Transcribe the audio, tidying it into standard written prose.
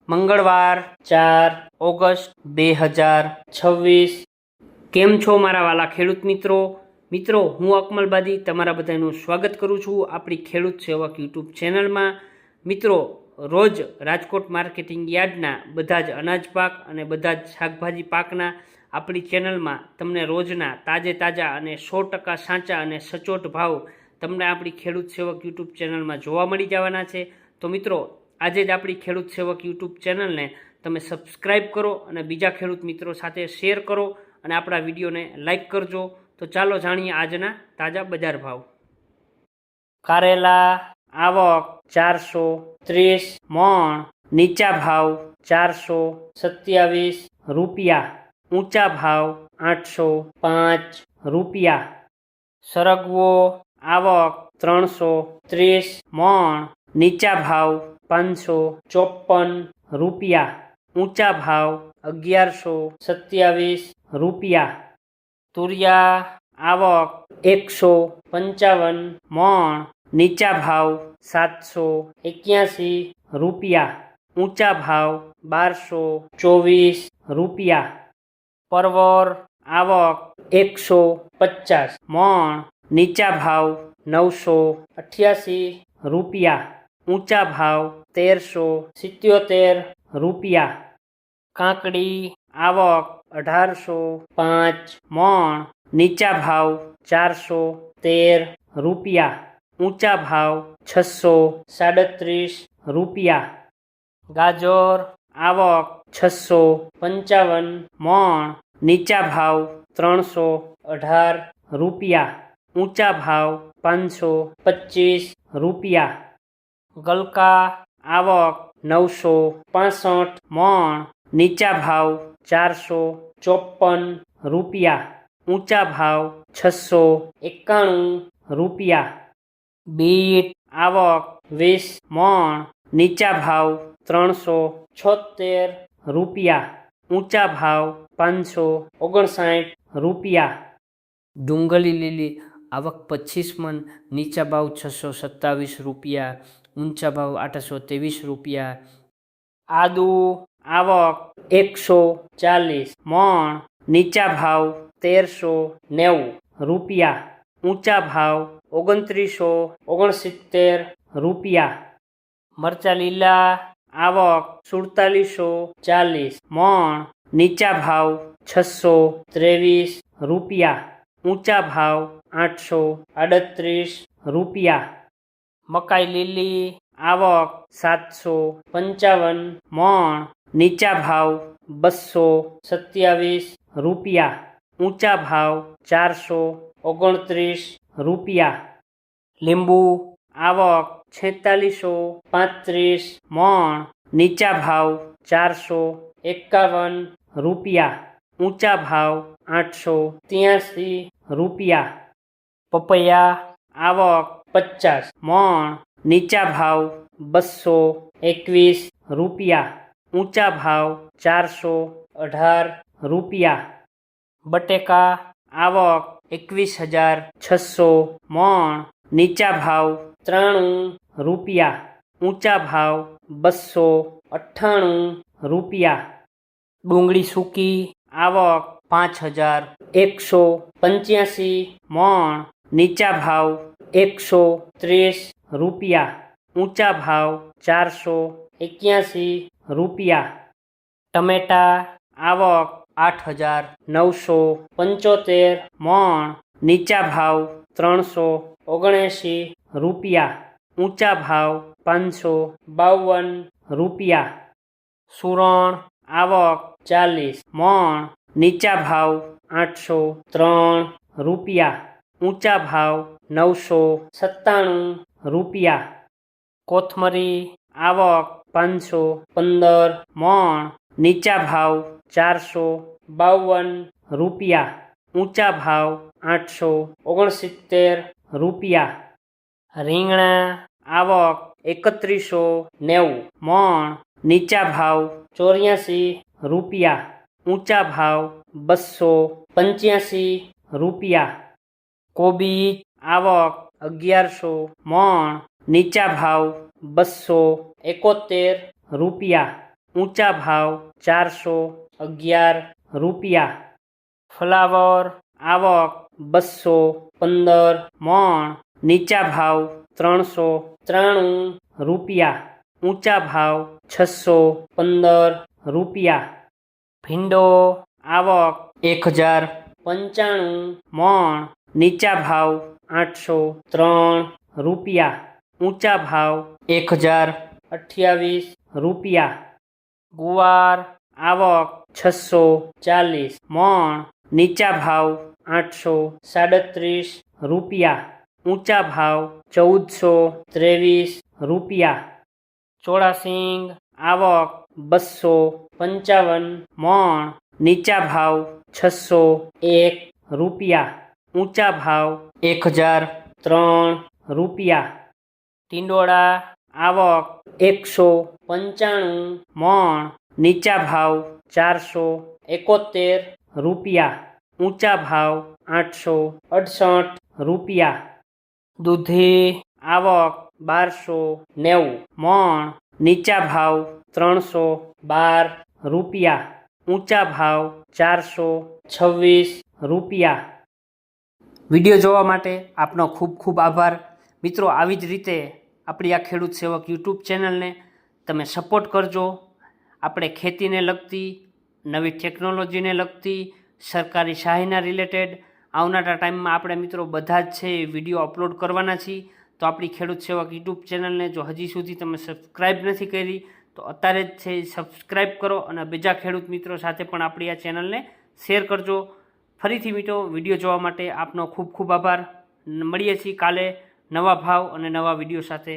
મંગળવાર 4 ઓગસ્ટ 2026। કેમ છો મારા વાલા ખેડૂત મિત્રો હું અકમલબાદી તમારા બધાનું સ્વાગત કરું છું આપણી ખેડૂત સેવક યુટ્યુબ ચેનલમાં। મિત્રો રોજ રાજકોટ માર્કેટિંગ યાર્ડના બધા જ અનાજ પાક અને બધા જ શાકભાજી પાકના આપણી ચેનલમાં તમને રોજના તાજા અને 100% સાચા અને સચોટ ભાવ તમને આપણી ખેડૂત સેવક યુટ્યુબ ચેનલમાં જોવા મળી જવાના છે। તો મિત્રો આજે જ આપણી ખેડૂત સેવક યુટ્યુબ ચેનલને તમે સબસ્ક્રાઈબ કરો અને બીજા ખેડૂત મિત્રો સાથે શેર કરો અને આપણા વિડીયોને લાઈક કરજો। તો ચાલો જાણીએ આજના તાજા બજાર ભાવ। કારેલા આવક 430 મણ, નીચા ભાવ 427 રૂપિયા, ઊંચા ભાવ 805 રૂપિયા। સરગવો આવક 330 મણ, નીચા ભાવ 554 રૂપિયા, ઊંચા ભાવ 1127 રૂપિયા। તુરિયા આવક 155 મણ, નીચા ભાવ 781 રૂપિયા, ઊંચા ભાવ 1224 રૂપિયા। પરવર આવક 150 મણ, નીચા ભાવ 988 રૂપિયા, ઊંચા ભાવ 1377 રૂપિયા। કાકડી આવક 1805 મણ, નીચા ભાવ 413 રૂપિયા, ઊંચા ભાવ 637 રૂપિયા। ગાજર આવક 655 મણ, નીચા ભાવ 318 રૂપિયા, ઊંચા ભાવ 525 રૂપિયા। ગલકા આવક 965 મણ, નીચા ભાવ 454 રૂપિયા, ઊંચા ભાવ 691 રૂપિયા। બીટ આવક 20 મણ, નીચા ભાવ 376 રૂપિયા, ઊંચા ભાવ 559 રૂપિયા। ડુંગળી લીલી આવક 25 મણ, નીચા ભાવ 627 રૂપિયા, ઊંચા ભાવ 823 રૂપિયા। આદુ આવક 140 મણ, નીચા ભાવ 1390 રૂપિયા, ઊંચા ભાવ 2969 રૂપિયા। મરચા લીલા આવક 4740 મણ, નીચા ભાવ 623 રૂપિયા, ઊંચા ભાવ 838 રૂપિયા। મકાઈ લીલી આવક 755 મણ, નીચા ભાવ 227 રૂપિયા, ઊંચા ભાવ 429 રૂપિયા। લીંબુ આવક 4635 મણ, નીચા ભાવ 451 રૂપિયા, ઊંચા ભાવ 883 રૂપિયા। પપૈયા આવક 50 મણ, નીચા ભાવ 221 રૂપિયા, ઊંચા ભાવ 418 રૂપિયા। બટેકા આવક 21600 મણ, નીચા ભાવ 93 રૂપિયા, ઊંચા ભાવ 298 રૂપિયા। ડુંગળી સૂકી આવક 5185 મણ, નીચા ભાવ 130 રૂપિયા, ઊંચા ભાવ 481 રૂપિયા। ટમેટા આવક 8975 મણ, નીચા ભાવ 379 રૂપિયા, ઊંચા ભાવ 552 રૂપિયા। સુરણ આવક 40 મણ, નીચા ભાવ 803 રૂપિયા, ઊંચા ભાવ 997 રૂપિયા। કોથમરી આવક 515 મણ, નીચા ભાવ 452 રૂપિયા, ઊંચા ભાવ 869 રૂપિયા। રીંગણા આવક 3190 મણ, નીચા ભાવ 84 રૂપિયા, ઊંચા ભાવ 285 રૂપિયા। કોબીજ આવક 1100 મણ, નીચા ભાવ 271 રૂપિયા, ઊંચા ભાવ 411 રૂપિયા. ફ્લાવર આવક 215 મણ, નીચા ભાવ 393 રૂપિયા, ઊંચા ભાવ 615 રૂપિયા. ભીંડો આવક 1095 મણ, નીચા ભાવ 803 રૂપિયા, ઊંચા ભાવ 1028 રૂપિયા. ગુવાર આવક 640 મણ, નીચા ભાવ 837 રૂપિયા, ઊંચા ભાવ 1423 રૂપિયા. ચોળાસિંગ આવક 255 મણ, નીચા ભાવ 601 રૂપિયા, ઊંચા ભાવ 1003 રૂપિયા. ટીંડોળા આવક 195 મણ, નીચા ભાવ 471 રૂપિયા, ઊંચા ભાવ 868 રૂપિયા. દૂધી આવક 1290 મણ, નીચા ભાવ 312 રૂપિયા, ઊંચા ભાવ 426 રૂપિયા. વિડીયો જોવા માટે આપનો ખૂબ ખૂબ આભાર. મિત્રો, આવી જ રીતે આપણી આ ખેડૂત સેવક યુટ્યુબ ચેનલને તમે સપોર્ટ કરજો. આપણે ખેતીને લગતી, નવી ટેકનોલોજીને લગતી, સરકારી સહાયના રિલેટેડ આવનારા ટાઈમમાં આપણે મિત્રો બધા જ છે એ વિડીયો અપલોડ કરવાના છીએ. તો આપણી ખેડૂત સેવક યુટ્યુબ ચેનલને જો હજી સુધી તમે સબસ્ક્રાઈબ નથી કરી તો અત્યારે જ છે સબસ્ક્રાઈબ કરો અને બીજા ખેડૂત મિત્રો સાથે પણ આપણી આ ચેનલને શેર કરજો. ફરીથી મિત્રો, વિડીયો જોવા માટે આપનો ખૂબ ખૂબ આભાર. મળીએ છીએ કાલે નવા ભાવ અને નવા વિડીયો સાથે.